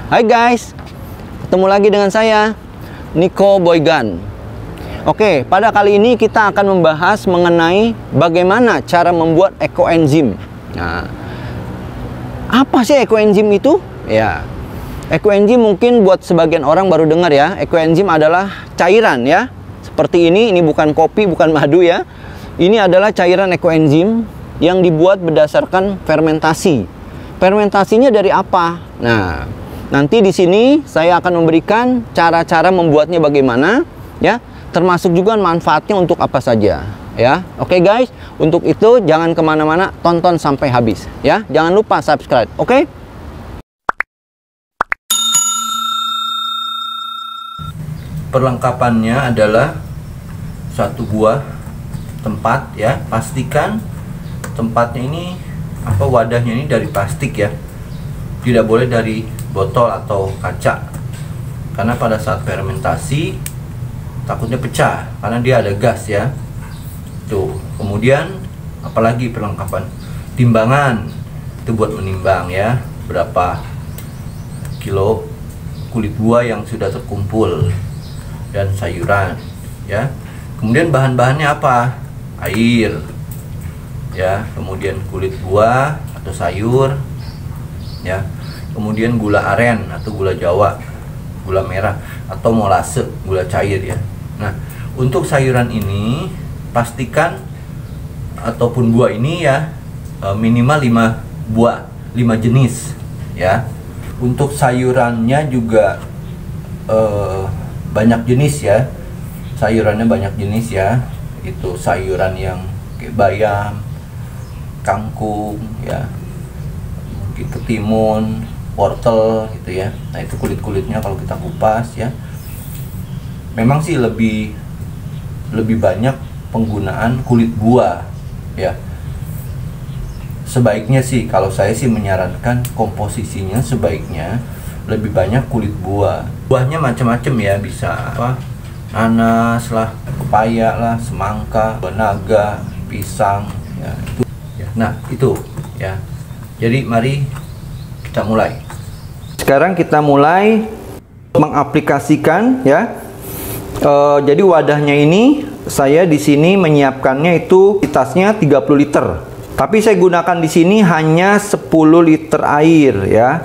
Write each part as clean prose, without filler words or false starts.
Hai guys, ketemu lagi dengan saya Niko Boygan. Oke, pada kali ini kita akan membahas mengenai bagaimana cara membuat ekoenzim. Nah, apa sih ekoenzim itu? Ya, ekoenzim mungkin buat sebagian orang baru dengar ya. Ekoenzim adalah cairan ya. Seperti ini bukan kopi, bukan madu ya. Ini adalah cairan ekoenzim yang dibuat berdasarkan fermentasi. Fermentasinya dari apa? Nah, nanti di sini saya akan memberikan cara-cara membuatnya bagaimana ya, termasuk juga manfaatnya untuk apa saja ya. Oke guys, untuk itu jangan kemana-mana, tonton sampai habis ya. Jangan lupa subscribe, oke? Perlengkapannya adalah satu buah tempat ya. Pastikan tempatnya ini wadahnya ini dari plastik ya, tidak boleh dari botol atau kaca, karena pada saat fermentasi takutnya pecah karena dia ada gas ya. Tuh, kemudian apalagi perlengkapan timbangan, itu buat menimbang ya berapa kilo kulit buah yang sudah terkumpul dan sayuran ya. Kemudian bahan-bahannya apa? Air ya, kemudian kulit buah atau sayur ya, kemudian gula aren atau gula Jawa, gula merah atau molase, gula cair ya. Nah, untuk sayuran ini pastikan ataupun buah ini ya minimal 5 buah, 5 jenis ya. Untuk sayurannya juga banyak jenis ya, sayurannya banyak jenis ya. Itu sayuran yang kayak bayam, kangkung ya, mungkin ketimun, wortel gitu ya. Nah, itu kulit-kulitnya kalau kita kupas ya, memang sih lebih banyak penggunaan kulit buah ya. Sebaiknya sih, kalau saya sih menyarankan komposisinya sebaiknya lebih banyak kulit buah. Buahnya macam-macam ya, bisa apa, nanas lah, pepaya lah, semangka, naga, pisang ya, itu. Nah, itu ya. Jadi mari kita mulai. Sekarang kita mulai mengaplikasikan ya. Jadi wadahnya ini saya di sini menyiapkannya itu kapasitasnya 30 liter. Tapi saya gunakan di sini hanya 10 liter air ya.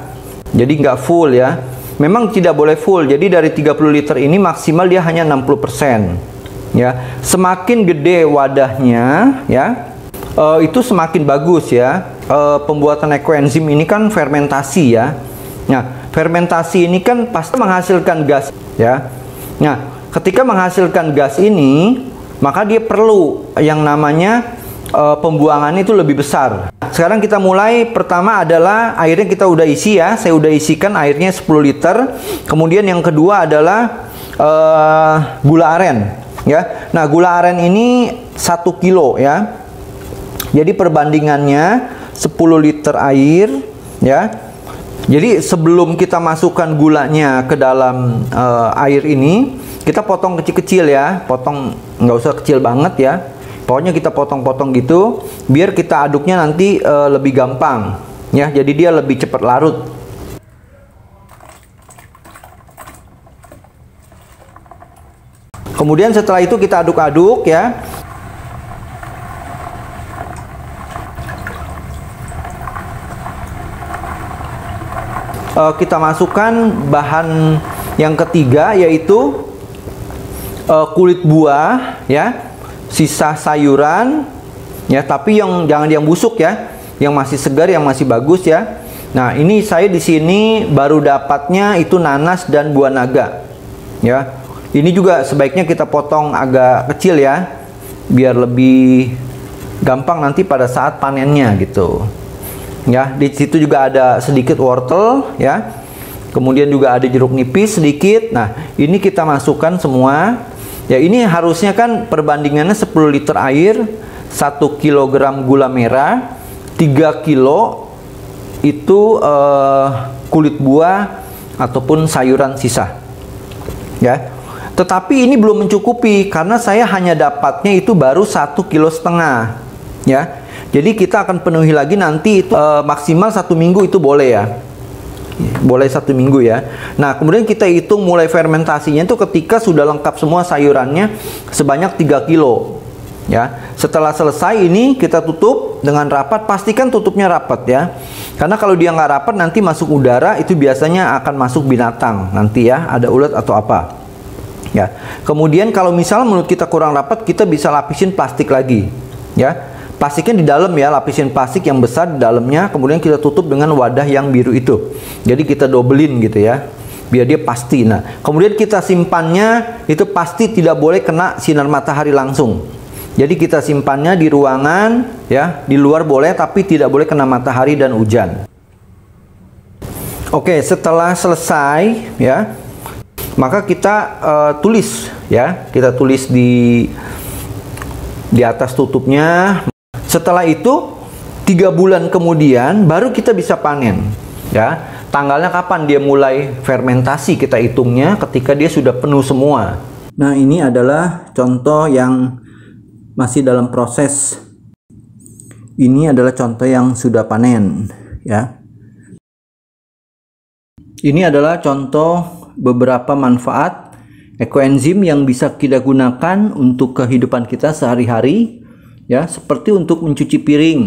Jadi nggak full ya. Memang tidak boleh full. Jadi dari 30 liter ini maksimal dia hanya 60% ya. Semakin gede wadahnya ya, itu semakin bagus ya. Pembuatan ekoenzim ini kan fermentasi ya. Nah, fermentasi ini kan pasti menghasilkan gas ya. Nah, ketika menghasilkan gas ini, maka dia perlu yang namanya pembuangan itu lebih besar. Sekarang kita mulai. Pertama adalah airnya kita udah isi ya. Saya udah isikan airnya 10 liter. Kemudian yang kedua adalah gula aren ya. Nah, gula aren ini 1 kilo ya. Jadi perbandingannya 10 liter air ya. Jadi sebelum kita masukkan gulanya ke dalam air ini, kita potong kecil-kecil ya. Potong, nggak usah kecil banget ya. Pokoknya kita potong-potong gitu, biar kita aduknya nanti lebih gampang ya. Jadi dia lebih cepat larut. Kemudian setelah itu kita aduk-aduk ya. Kita masukkan bahan yang ketiga, yaitu kulit buah ya, sisa sayuran ya, tapi yang jangan yang busuk ya, yang masih segar, yang masih bagus ya. Nah, ini saya di sini baru dapatnya itu nanas dan buah naga ya. Ini juga sebaiknya kita potong agak kecil ya, biar lebih gampang nanti pada saat panennya gitu. Ya, di situ juga ada sedikit wortel ya. Kemudian juga ada jeruk nipis sedikit. Nah, ini kita masukkan semua. Ya, ini harusnya kan perbandingannya 10 liter air, 1 kilogram gula merah, 3 kilo itu kulit buah ataupun sayuran sisa. Ya. Tetapi ini belum mencukupi karena saya hanya dapatnya itu baru 1,5 kilo ya. Jadi kita akan penuhi lagi nanti itu maksimal 1 minggu itu boleh ya. boleh 1 minggu ya. Nah, kemudian kita hitung mulai fermentasinya itu ketika sudah lengkap semua sayurannya sebanyak 3 kilo. Ya, setelah selesai ini kita tutup dengan rapat. Pastikan tutupnya rapat ya, karena kalau dia nggak rapat nanti masuk udara, itu biasanya akan masuk binatang nanti ya, ada ulat atau apa ya. Kemudian kalau misal menurut kita kurang rapat, kita bisa lapisin plastik lagi ya. Plastiknya di dalam ya, lapisin plastik yang besar di dalamnya, kemudian kita tutup dengan wadah yang biru itu. Jadi kita dobelin gitu ya, biar dia pasti. Nah, kemudian kita simpannya itu pasti tidak boleh kena sinar matahari langsung. Jadi kita simpannya di ruangan ya, di luar boleh tapi tidak boleh kena matahari dan hujan. Oke, setelah selesai ya, maka kita tulis ya, kita tulis di atas tutupnya. Setelah itu 3 bulan kemudian baru kita bisa panen ya. Tanggalnya kapan dia mulai fermentasi, kita hitungnya ketika dia sudah penuh semua. Nah, ini adalah contoh yang masih dalam proses. Ini adalah contoh yang sudah panen ya. Ini adalah contoh beberapa manfaat ekoenzim yang bisa kita gunakan untuk kehidupan kita sehari-hari ya, seperti untuk mencuci piring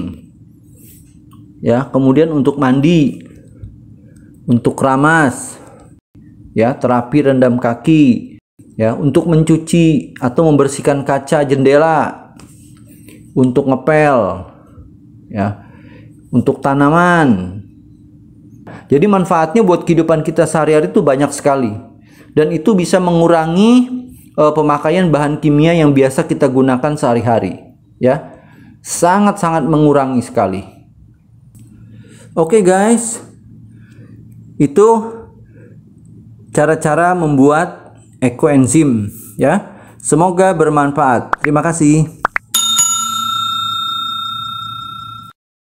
ya, kemudian untuk mandi, untuk keramas ya, terapi rendam kaki ya, untuk mencuci atau membersihkan kaca jendela, untuk ngepel ya, untuk tanaman. Jadi manfaatnya buat kehidupan kita sehari-hari itu banyak sekali, dan itu bisa mengurangi pemakaian bahan kimia yang biasa kita gunakan sehari-hari ya, sangat-sangat mengurangi sekali. Oke guys, itu cara-cara membuat ekoenzim ya. Semoga bermanfaat. Terima kasih.